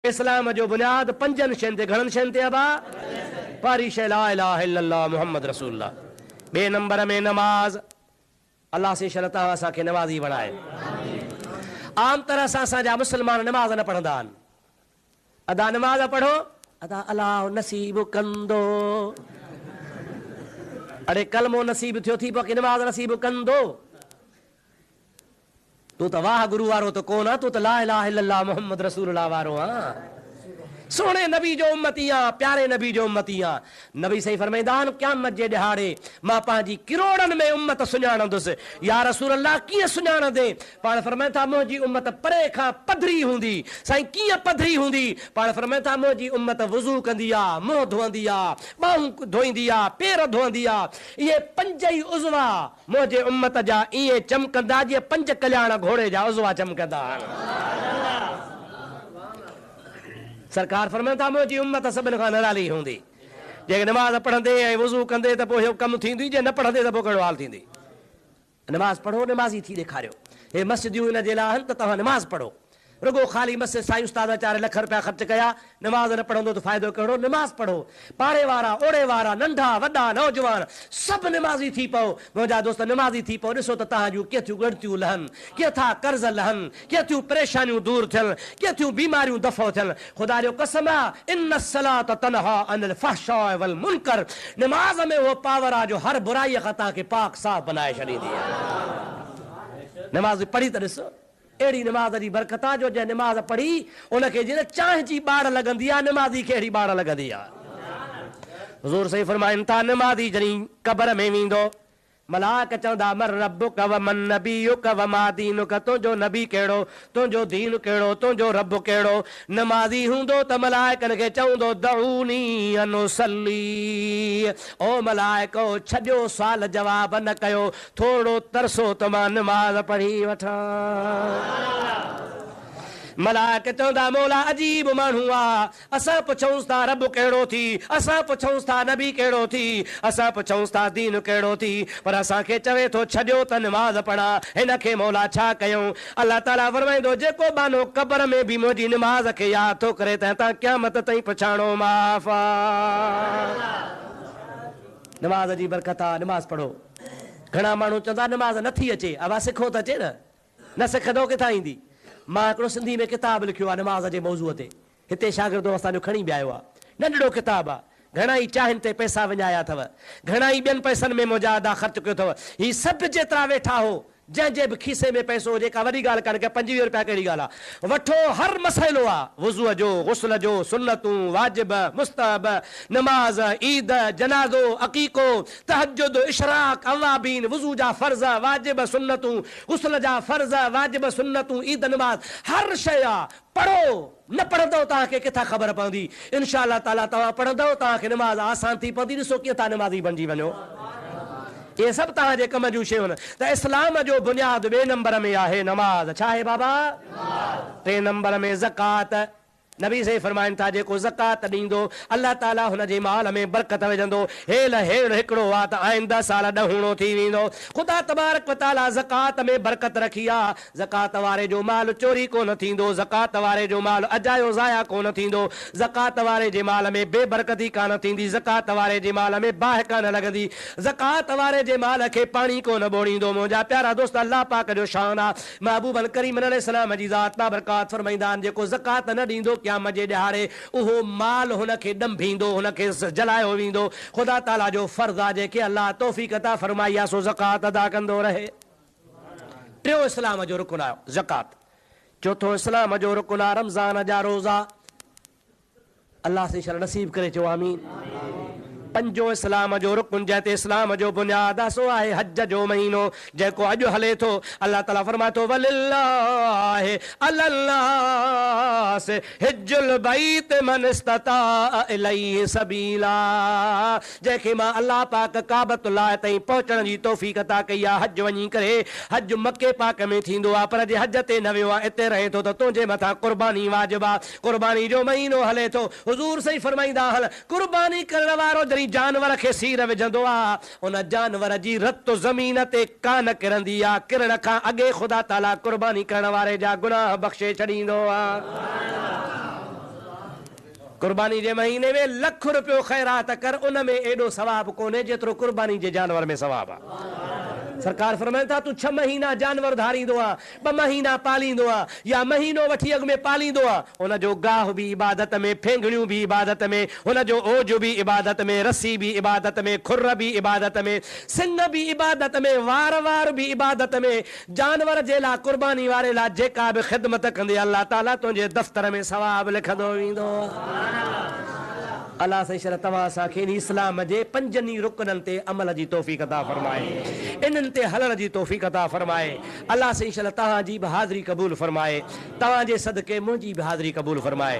इस्लाम जो बुनियाद पंजन शयुनि ते घणनि शयुनि ते अबा पहिरीं शइ ला इलाहा इल्लल्लाह मुहम्मद रसूलुल्लाह। ॿिए नंबर में नमाज। अल्लाह से शरत असांखे नमाज़ी बणाए। आम तरह सां असांजा मुस्लमान नमाज़ न पढ़ंदा आहिनि। अदा नमाज़ पढ़ो अदा अलाह नसीब कंदो। अरे कलमो नसीब थियो थी पोइ नमाज़ नसीब कंदो। तू तो वाह गुरु वारो तो कोन आ, तू तो ला इलाहा इल्लल्लाह मुहम्मद रसूलुल्लाह वारो हाँ। सोने नबी जो उम्मती आ, प्यारे नबी जो उम्मती आ। नबी सही फरमाईंदा आहिनि क़यामत जे ॾिहाड़े मां पंहिंजी किरोड़नि में उम्मत सुञाणंदुसि। या रसूलल्लाह कीअं सुञाणंदे? पाण फरमाइनि था मुंहिंजी उम्मत परे खां पधरी हूंदी। साईं कीअं पधरी हूंदी? पाण फरमाइनि था मुंहिंजी उम्मत वुज़ू कंदी आ, मुंहुं धोईंदी आ, ॿाहूं धोईंदी आ, पेर धोईंदी आ। इहे पंज ई उज़वा मुंहिंजे उम्मत जा ईअं चमकंदा जीअं पंज कल्याण घोड़े जा उज़वा चमकंदा आहिनि। सरकार फरमाइनि था मुंहिंजी उम्मत सभिनि खां निराली हूंदी। जेके नमाज़ पढ़ंदे ऐं वुज़ू कंदे त पोइ इहो कमु थींदी, जे न पढ़ंदे त पोइ कहिड़ो हाल थींदी। नमाज़ पढ़ो, नमाज़ी थी ॾेखारियो। हे मस्जिदियूं हिन जे लाइ आहिनि त तव्हां नमाज़ पढ़ो। रुगो ख़ाली मस्जिद साईं उस्ताद 4 लख रुपया ख़र्च कया, नमाज़ न पढ़ंदो त फ़ाइदो कहिड़ो? नमाज़ पढ़ो। पाड़े वारा ओड़े वारा नंढा वॾा नौजवान सभु नमाज़ी थी पओ। मुंहिंजा दोस्त नमाज़ी थी पओ। ॾिसो त तव्हां जूं केतिरियूं ॻणतियूं लहनि, केतिरा कर्ज़ लहनि, केतिरियूं परेशानियूं दूरि थियनि, केतिरियूं बीमारियूं दफ़ो थियनि। ख़ुदा जो कसम आहे इन्न सलात तनहा अनिल फहशाए वल मुनकर। नमाज़ में उहो पावर आहे जो हर बुराईअ खां तव्हांखे पाक साफ़ बनाए छॾींदी आहे। नमाज़ पढ़ी त ॾिसो, अहिड़ी नमाज़ जी बरकत आहे जो जंहिं नमाज़ पढ़ी उनखे जीअं चांहि जी ॿाड़ लॻंदी आहे, नमाज़ी खे अहिड़ी ॿाड़ लॻंदी आहे। हुज़ूर सही फरमाइनि था नमाज़ी जॾहिं क़बर में वेंदो मलाइक चवंदा मर रब्बुक व मन नबियुक व मा दीनुक। तुंहिंजो नबी कहिड़ो, तुंहिंजो दीन कहिड़ो, तुंहिंजो रब कहिड़ो? नमाज़ी हूंदो त मलाइकनि खे चवंदो दऊनी अनुसल्ली। ओ मलाइको छॾियो सुवाल जवाब न कयो, थोरो तरसो त मां नमाज़ पढ़ी वठां। मलाइक चवंदा मौला अजीब माण्हू आहे। असां पुछऊंसि था रब कहिड़ो थी, असां पुछऊंसि था नबी कहिड़ो थी, असां पुछऊंसि था दीन कहिड़ो थी, पर असांखे चवे थो छॾियो त नमाज़ पढ़ा। हिन खे मौला छा कयूं? अलाह ताला फरमाईंदो जेको बानो क़बर में बि मुंहिंजी नमाज़ खे यादि थो करे त तव्हां क़यामत ताईं पुछाणो माफ़ आहे। नमाज़ जी बरकत आहे, नमाज़ पढ़ो। घणा माण्हू चवंदा नमाज़ नथी अचे, अवा सिखो त अचे न सिखंदो किथां ईंदी? मां हिकिड़ो सिंधी में किताबु लिखियो आहे नमाज़ जे मौज़ूअ ते। हिते शागिर्दो असांजो खणी बि आयो आहे। नंढड़ो किताबु आहे। घणा ई चाहिनि ते पैसा विञाया अथव, घणा ई ॿियनि पैसनि में मुंहिंजा अदा ख़र्च कयो अथव। हीअ सभु जेतिरा वेठा हो, जंहिंजे बि खीसे में पैसो हुजे, का वॾी ॻाल्हि कान्हे, 25 रुपया कहिड़ी ॻाल्हि आहे। वठो, हर मसइलो आहे। वुज़ूअ जो, गुस्ल जो, सुन्नतूं, वाजिब, मुस्तहब, नमाज़, ईद, जनाज़ो, अक़ीक़ो, तहज्जुद, इशराक, अवाबीन, वुज़ू जा फ़र्ज़, वाजिब, सुन्नतूं, गुस्ल जा फ़र्ज़, वाजिब, सुन्नतूं, ईद, नमाज़, हर शइ आहे। पढ़ो। न पढ़ंदव तव्हांखे किथां ख़बर पवंदी? इनशा अल्लाह ताला तव्हां पढ़ंदव तव्हांखे नमाज़ आसान थी पवंदी। ॾिसो कीअं तव्हां नमाज़ी बणिजी वञो। ये सभु तव्हांजे कम जूं शयूं आहिनि। त इस्लाम जो बुनियाद 2 नंबर में आहे नमाज़। छा आहे बाबा? 3 नंबर में ज़कात। नबी से फरमाइनि था जेको ज़कात ॾींदो अल्लाह ताला हुन जे माल में बरकत विझंदो। हेल हेड़ हिकिड़ो आहे त आईंदा साल ॾहुणो थी वेंदो। ख़ुदा तबारक व तआला ज़कात में बरकत रखी आहे। ज़कात वारे जो माल चोरी कोन थींदो, ज़कात वारे जो माल अजायो ज़ाया कोन थींदो, ज़कात वारे जे माल में बेबरकती कान थींदी, ज़कात वारे जे माल में बाहि कान लॻंदी, ज़कात वारे जे माल खे पाणी कोन ॿोड़ींदो। मुंहिंजा प्यारा दोस्त, अल्लाह पाक जो शान आहे। महबूब करीम अलैहिस्सलाम जी ज़ात बाबरकात फरमाईंदा आहिनि जेको ज़कात न ॾींदो क़यामत जे ॾिहाड़े उहो माल हुनखे ॾंभींदो, हुनखे जलायो वेंदो। ख़ुदा ताला जो फर्ज़ आहे जेके अल्लाह तौफ़ीक़ अता फरमाई आहे सो ज़कात अदा कंदो रहे। 3 इस्लाम जो रुकन आहे ज़कात। 4 इस्लाम जो रुकन आहे रमज़ान जा रोज़ा। अल्लाह से शर नसीब करे चओ आमीन। 5 इस्लाम जो रुकन जंहिं ते इस्लाम जो बुनियाद आहे सो आहे हज जो महीनो जेको अॼु हले थो। अल्लाह ताला फरमाए थो वलिल्लाहि अलन्नास हिज्जुल बैत मन इस्तता इलैहि सबीला। जंहिंखे मां अल्लाह पाक काबतुल्लाह ताईं पहुचण जी तौफ़ीक़ अता कई आहे हज वञी करे। हज मके पाक में थींदो आहे, पर जे हज ते न वियो आहे, इते रहे थो त तुंहिंजे मथां कुर्बानी वाजिब आहे। कुर्बानी जो महीनो हले थो। हुज़ूर सही फरमाईंदा हल कुर्बानी करण वारो जानवर खे सीर विझंदो आहे, उन जानवर जी रत ज़मीन ते कान किरंदी आहे। किरण खां अॻे ख़ुदा ताला कुर्बानी करण वारे जा गुनाह बख़्शे छॾींदो आहे। कुर्बानी जे महीने में लख रुपयो ख़ैरात कर, उन में एॾो सवाब कोन्हे जेतिरो कुर्बानी जे जानवर में सवाब आहे। सरकार फरमाइनि था तूं 6 महीना जानवर धारींदो आहे, 2 महीना पालींदो आहे, या महीनो वठी अॻु में पालींदो आहे, हुनजो गाह बि इबादत में, फेंगड़ियूं बि इबादत में, हुनजो ओज बि इबादत में, रसी बि इबादत में, खुर बि इबादत में, सिंग बि इबादत में, वार बि इबादत में। जानवर जे लाइ, कुर्बानी वारे लाइ जेका बि ख़िदमत कंदी अल्लाह ताला तुंहिंजे दफ़्तर में सवाब लिखंदो वेंदो। अल्लाह सही तव्हां असांखे इस्लाम जे 5 रुकननि ते अमल जी तौफ़ीक़ अता फरमाए, इन्हनि ते हलण जी तौफ़ीक़ अता फरमाए। अल्लाह सही तव्हांजी बि हाज़िरी क़बूल फरमाए, तव्हांजे सदके मुंहिंजी बि हाज़िरी क़बूल फरमाए।